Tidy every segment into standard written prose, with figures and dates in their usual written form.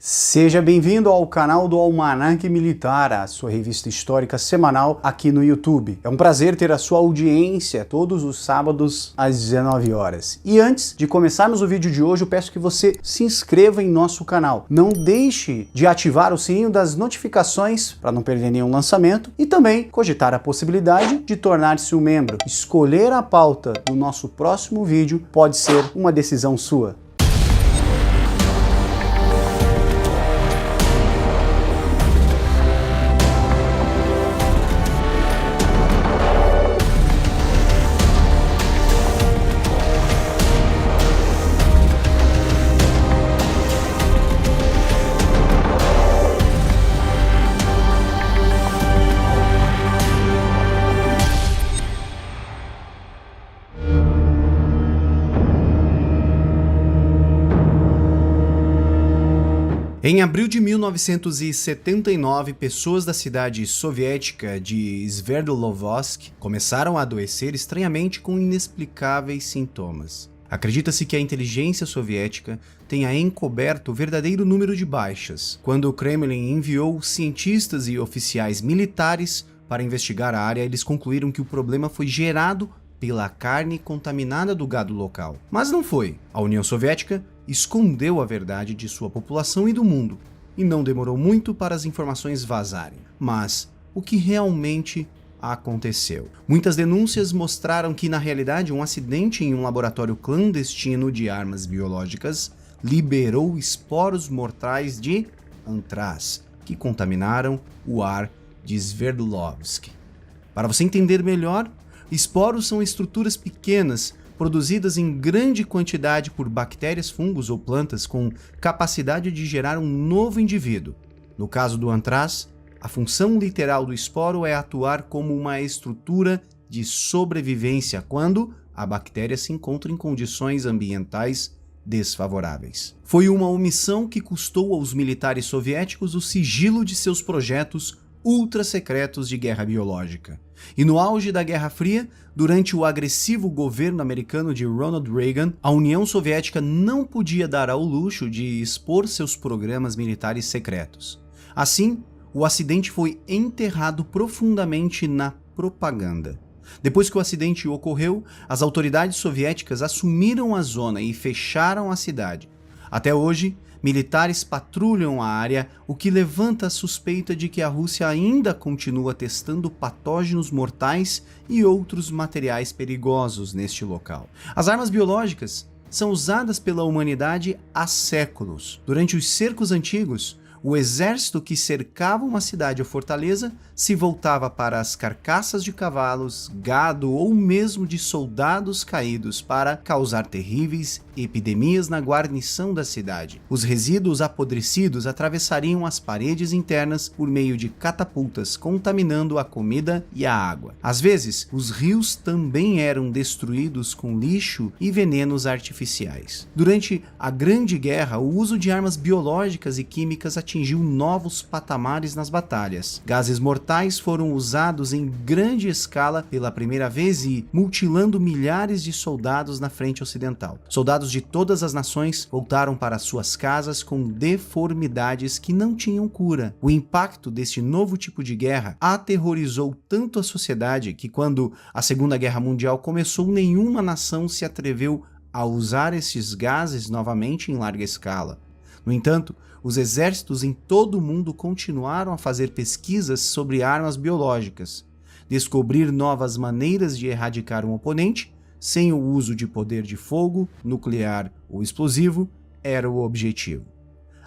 Seja bem-vindo ao canal do Almanaque Militar, a sua revista histórica semanal aqui no YouTube. É um prazer ter a sua audiência todos os sábados às 19 horas. E antes de começarmos o vídeo de hoje, eu peço que você se inscreva em nosso canal. Não deixe de ativar o sininho das notificações para não perder nenhum lançamento e também cogitar a possibilidade de tornar-se um membro. Escolher a pauta do nosso próximo vídeo pode ser uma decisão sua. Em abril de 1979, pessoas da cidade soviética de Sverdlovsk começaram a adoecer estranhamente com inexplicáveis sintomas. Acredita-se que a inteligência soviética tenha encoberto o verdadeiro número de baixas, quando o Kremlin enviou cientistas e oficiais militares para investigar a área. Eles concluíram que o problema foi gerado pela carne contaminada do gado local. Mas não foi. A União Soviética escondeu a verdade de sua população e do mundo, e não demorou muito para as informações vazarem. Mas o que realmente aconteceu? Muitas denúncias mostraram que, na realidade, um acidente em um laboratório clandestino de armas biológicas liberou esporos mortais de antraz, que contaminaram o ar de Sverdlovsk. Para você entender melhor, esporos são estruturas pequenas produzidas em grande quantidade por bactérias, fungos ou plantas com capacidade de gerar um novo indivíduo. No caso do antraz, a função literal do esporo é atuar como uma estrutura de sobrevivência quando a bactéria se encontra em condições ambientais desfavoráveis. Foi uma omissão que custou aos militares soviéticos o sigilo de seus projetos ultra secretos de guerra biológica. E no auge da Guerra Fria, durante o agressivo governo americano de Ronald Reagan, a União Soviética não podia dar ao luxo de expor seus programas militares secretos. Assim, o acidente foi enterrado profundamente na propaganda. Depois que o acidente ocorreu, as autoridades soviéticas assumiram a zona e fecharam a cidade. Até hoje, militares patrulham a área, o que levanta a suspeita de que a Rússia ainda continua testando patógenos mortais e outros materiais perigosos neste local. As armas biológicas são usadas pela humanidade há séculos. Durante os cercos antigos, o exército que cercava uma cidade ou fortaleza se voltava para as carcaças de cavalos, gado ou mesmo de soldados caídos para causar terríveis epidemias na guarnição da cidade. Os resíduos apodrecidos atravessariam as paredes internas por meio de catapultas, contaminando a comida e a água. Às vezes, os rios também eram destruídos com lixo e venenos artificiais. Durante a Grande Guerra, o uso de armas biológicas e químicas atingiu novos patamares nas batalhas. Gases mortais foram usados em grande escala pela primeira vez e mutilando milhares de soldados na frente ocidental. Soldados de todas as nações voltaram para suas casas com deformidades que não tinham cura. O impacto deste novo tipo de guerra aterrorizou tanto a sociedade que, quando a Segunda Guerra Mundial começou, nenhuma nação se atreveu a usar esses gases novamente em larga escala. No entanto, os exércitos em todo o mundo continuaram a fazer pesquisas sobre armas biológicas. Descobrir novas maneiras de erradicar um oponente sem o uso de poder de fogo, nuclear ou explosivo era o objetivo.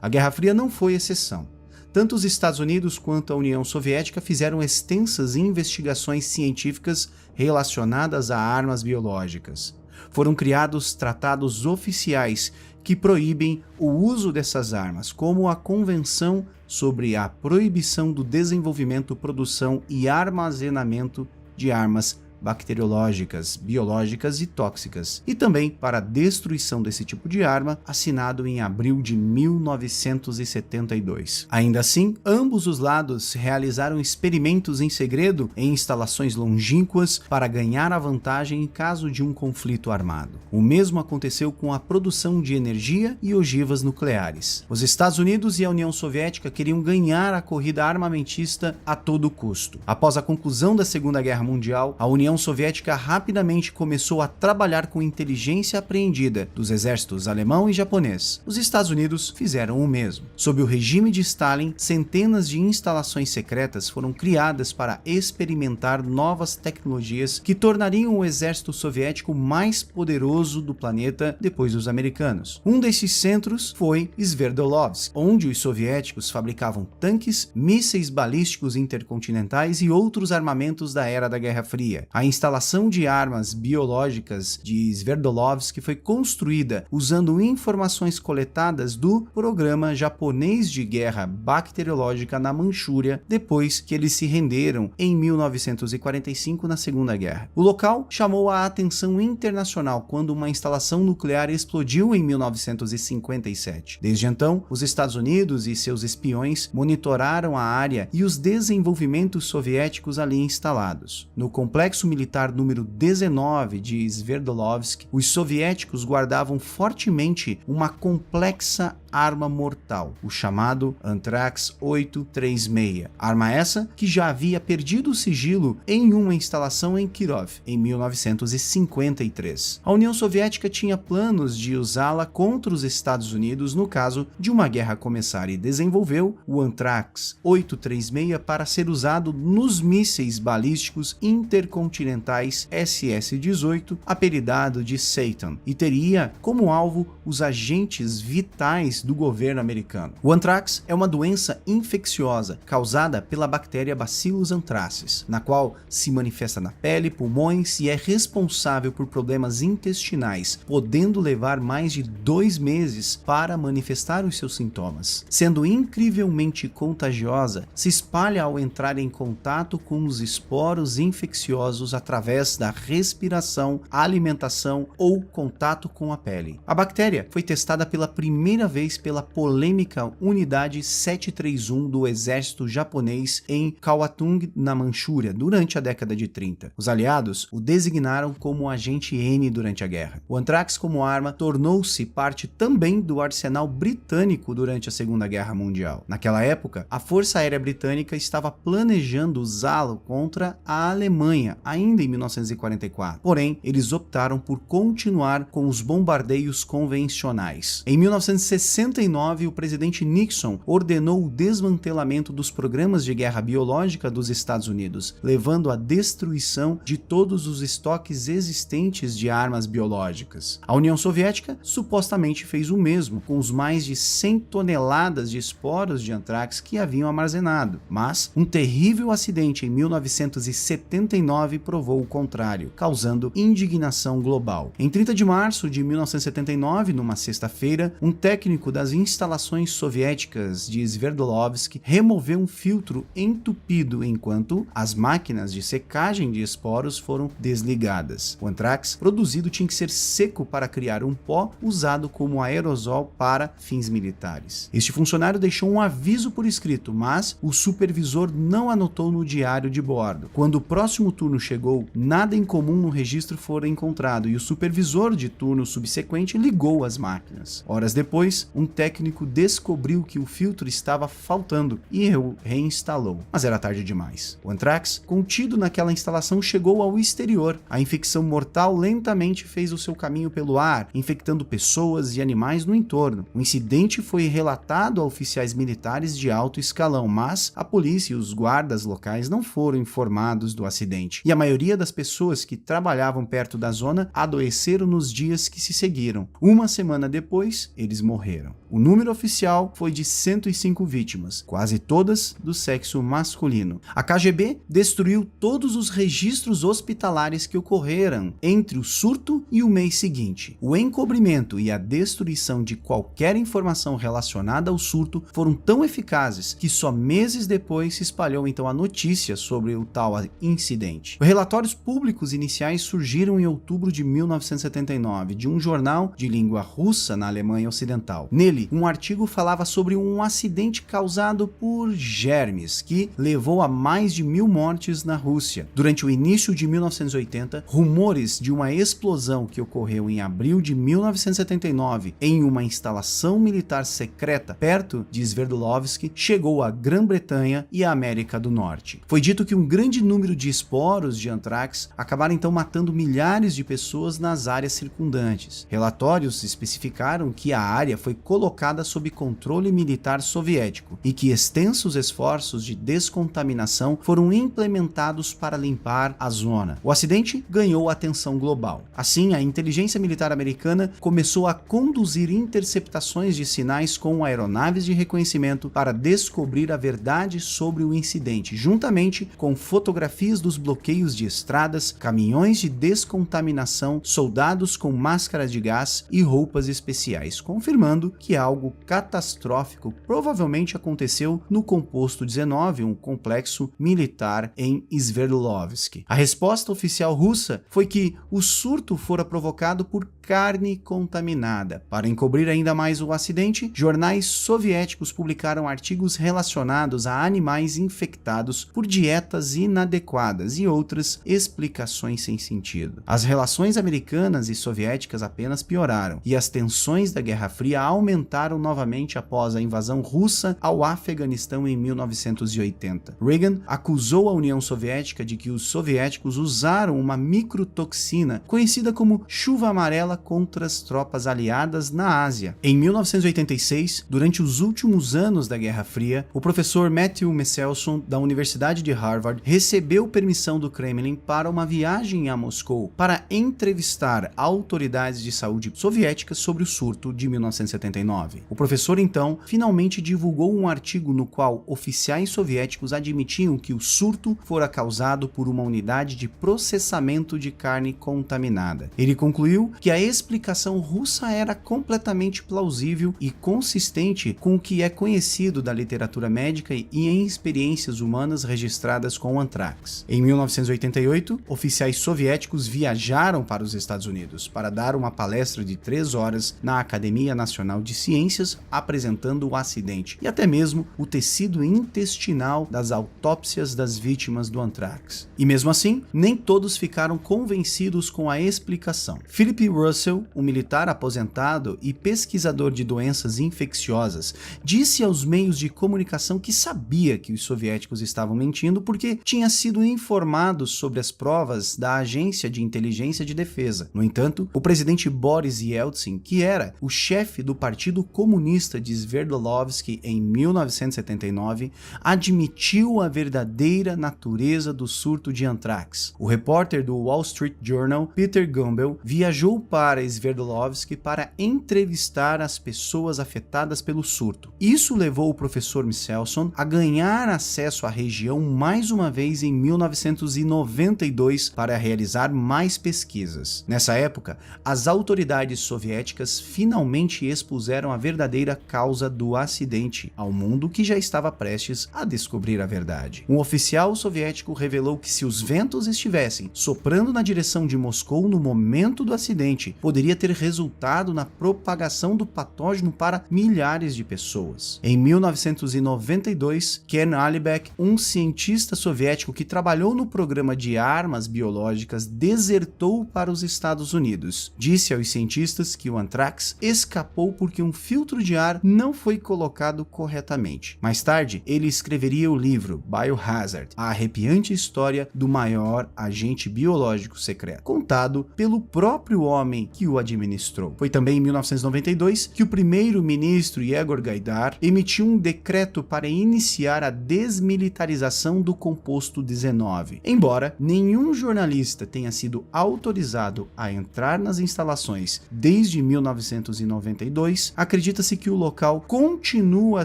A Guerra Fria não foi exceção. Tanto os Estados Unidos quanto a União Soviética fizeram extensas investigações científicas relacionadas a armas biológicas. Foram criados tratados oficiais que proíbem o uso dessas armas, como a Convenção sobre a Proibição do Desenvolvimento, Produção e Armazenamento de Armas bacteriológicas, biológicas e tóxicas, e também para a destruição desse tipo de arma, assinado em abril de 1972. Ainda assim, ambos os lados realizaram experimentos em segredo em instalações longínquas para ganhar a vantagem em caso de um conflito armado. O mesmo aconteceu com a produção de energia e ogivas nucleares. Os Estados Unidos e a União Soviética queriam ganhar a corrida armamentista a todo custo. Após a conclusão da Segunda Guerra Mundial, a União Soviética rapidamente começou a trabalhar com inteligência apreendida dos exércitos alemão e japonês. Os Estados Unidos fizeram o mesmo. Sob o regime de Stalin, centenas de instalações secretas foram criadas para experimentar novas tecnologias que tornariam o exército soviético mais poderoso do planeta depois dos americanos. Um desses centros foi Sverdlovsk, onde os soviéticos fabricavam tanques, mísseis balísticos intercontinentais e outros armamentos da era da Guerra Fria. A instalação de armas biológicas de Sverdlovsk foi construída usando informações coletadas do Programa Japonês de Guerra Bacteriológica na Manchúria, depois que eles se renderam em 1945 na Segunda Guerra. O local chamou a atenção internacional quando uma instalação nuclear explodiu em 1957. Desde então, os Estados Unidos e seus espiões monitoraram a área e os desenvolvimentos soviéticos ali instalados. No complexo militar número 19 de Sverdlovsk, os soviéticos guardavam fortemente uma complexa arma mortal, o chamado Anthrax 836. Arma essa que já havia perdido o sigilo em uma instalação em Kirov, em 1953. A União Soviética tinha planos de usá-la contra os Estados Unidos no caso de uma guerra começar e desenvolveu o Anthrax 836 para ser usado nos mísseis balísticos intercontinentais SS-18, apelidado de Satan, e teria como alvo os agentes vitais do governo americano. O anthrax é uma doença infecciosa causada pela bactéria Bacillus anthracis, na qual se manifesta na pele, pulmões e é responsável por problemas intestinais, podendo levar mais de 2 meses para manifestar os seus sintomas. Sendo incrivelmente contagiosa, se espalha ao entrar em contato com os esporos infecciosos através da respiração, alimentação ou contato com a pele. A bactéria foi testada pela primeira vez pela polêmica Unidade 731 do exército japonês em Kawatung, na Manchúria, durante a década de 30. Os aliados o designaram como agente N durante a guerra. O anthrax como arma tornou-se parte também do arsenal britânico durante a Segunda Guerra Mundial. Naquela época, a Força Aérea Britânica estava planejando usá-lo contra a Alemanha, ainda em 1944. Porém, eles optaram por continuar com os bombardeios convencionais. Em 1969, o presidente Nixon ordenou o desmantelamento dos programas de guerra biológica dos Estados Unidos, levando à destruição de todos os estoques existentes de armas biológicas. A União Soviética supostamente fez o mesmo com os mais de 100 toneladas de esporos de anthrax que haviam armazenado, mas um terrível acidente em 1979 provou o contrário, causando indignação global. Em 30 de março de 1979, numa sexta-feira, um técnico das instalações soviéticas de Sverdlovsk removeu um filtro entupido enquanto as máquinas de secagem de esporos foram desligadas. O anthrax produzido tinha que ser seco para criar um pó usado como aerosol para fins militares. Este funcionário deixou um aviso por escrito, mas o supervisor não anotou no diário de bordo. Quando o próximo turno chegou, nada incomum no registro foi encontrado e o supervisor de turno subsequente ligou as máquinas. Horas depois, um técnico descobriu que o filtro estava faltando e o reinstalou, mas era tarde demais. O anthrax contido naquela instalação chegou ao exterior. A infecção mortal lentamente fez o seu caminho pelo ar, infectando pessoas e animais no entorno. O incidente foi relatado a oficiais militares de alto escalão, mas a polícia e os guardas locais não foram informados do acidente, e a maioria das pessoas que trabalhavam perto da zona adoeceram nos dias que se seguiram. Uma semana depois, eles morreram. O número oficial foi de 105 vítimas, quase todas do sexo masculino. A KGB destruiu todos os registros hospitalares que ocorreram entre o surto e o mês seguinte. O encobrimento e a destruição de qualquer informação relacionada ao surto foram tão eficazes que só meses depois se espalhou então a notícia sobre o tal incidente. O Relatórios públicos iniciais surgiram em outubro de 1979 de um jornal de língua russa na Alemanha Ocidental. Nele, um artigo falava sobre um acidente causado por germes que levou a mais de 1.000 mortes na Rússia. Durante o início de 1980, rumores de uma explosão que ocorreu em abril de 1979 em uma instalação militar secreta perto de Sverdlovsk chegou à Grã-Bretanha e à América do Norte. Foi dito que um grande número de esporos de antrax acabaram então matando milhares de pessoas nas áreas circundantes. Relatórios especificaram que a área foi colocada sob controle militar soviético e que extensos esforços de descontaminação foram implementados para limpar a zona. O acidente ganhou atenção global. Assim, a inteligência militar americana começou a conduzir interceptações de sinais com aeronaves de reconhecimento para descobrir a verdade sobre o incidente, juntamente com fotografias dos bloqueios de estradas, caminhões de descontaminação, soldados com máscaras de gás e roupas especiais, confirmando que algo catastrófico provavelmente aconteceu no composto 19, um complexo militar em Sverdlovsk. A resposta oficial russa foi que o surto fora provocado por carne contaminada. Para encobrir ainda mais o acidente, jornais soviéticos publicaram artigos relacionados a animais infectados por dietas inadequadas e outras explicações sem sentido. As relações americanas e soviéticas apenas pioraram, e as tensões da Guerra Fria aumentaram novamente após a invasão russa ao Afeganistão em 1980. Reagan acusou a União Soviética de que os soviéticos usaram uma microtoxina conhecida como chuva amarela contra as tropas aliadas na Ásia. Em 1986, durante os últimos anos da Guerra Fria, o professor Matthew Meselson, da Universidade de Harvard, recebeu permissão do Kremlin para uma viagem a Moscou para entrevistar autoridades de saúde soviéticas sobre o surto de 1979. O professor, então, finalmente divulgou um artigo no qual oficiais soviéticos admitiam que o surto fora causado por uma unidade de processamento de carne contaminada. Ele concluiu que a explicação russa era completamente plausível e consistente com o que é conhecido da literatura médica e em experiências humanas registradas com o antrax. Em 1988, oficiais soviéticos viajaram para os Estados Unidos para dar uma palestra de 3 horas na Academia Nacional de Ciências apresentando o acidente e até mesmo o tecido intestinal das autópsias das vítimas do antrax. E mesmo assim, nem todos ficaram convencidos com a explicação. Philip Russell, um militar aposentado e pesquisador de doenças infecciosas, disse aos meios de comunicação que sabia que os soviéticos estavam mentindo porque tinha sido informado sobre as provas da Agência de Inteligência de Defesa. No entanto, o presidente Boris Yeltsin, que era o chefe do Partido Comunista de Sverdlovsk em 1979, admitiu a verdadeira natureza do surto de antrax. O repórter do Wall Street Journal, Peter Gumbel, viajou para Sverdlovsk para entrevistar as pessoas afetadas pelo surto. Isso levou o professor Meselson a ganhar acesso à região mais uma vez em 1992 para realizar mais pesquisas. Nessa época, as autoridades soviéticas finalmente expuseram a verdadeira causa do acidente ao mundo que já estava prestes a descobrir a verdade. Um oficial soviético revelou que se os ventos estivessem soprando na direção de Moscou no momento do acidente, poderia ter resultado na propagação do patógeno para milhares de pessoas. Em 1992, Ken Alibek, um cientista soviético que trabalhou no programa de armas biológicas, desertou para os Estados Unidos. Disse aos cientistas que o antrax escapou porque um filtro de ar não foi colocado corretamente. Mais tarde, ele escreveria o livro Biohazard, a arrepiante história do maior agente biológico secreto, contado pelo próprio homem que o administrou. Foi também em 1992 que o primeiro-ministro Yegor Gaidar emitiu um decreto para iniciar a desmilitarização do composto 19. Embora nenhum jornalista tenha sido autorizado a entrar nas instalações desde 1992, acredita-se que o local continua a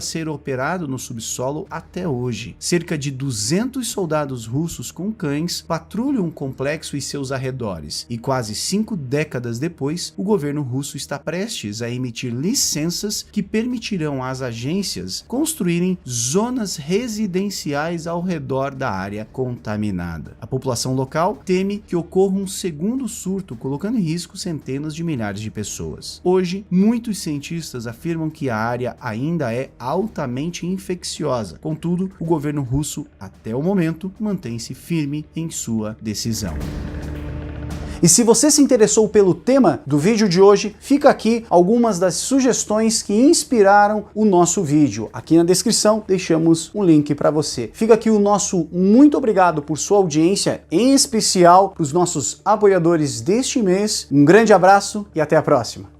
ser operado no subsolo até hoje. Cerca de 200 soldados russos com cães patrulham o complexo e seus arredores, e quase 5 décadas depois, o governo russo está prestes a emitir licenças que permitirão às agências construírem zonas residenciais ao redor da área contaminada. A população local teme que ocorra um segundo surto, colocando em risco centenas de milhares de pessoas. Hoje, muitos cientistas afirmam que a área ainda é altamente infecciosa. Contudo, o governo russo, até o momento, mantém-se firme em sua decisão. E se você se interessou pelo tema do vídeo de hoje, fica aqui algumas das sugestões que inspiraram o nosso vídeo. Aqui na descrição deixamos um link para você. Fica aqui o nosso muito obrigado por sua audiência, em especial para os nossos apoiadores deste mês. Um grande abraço e até a próxima.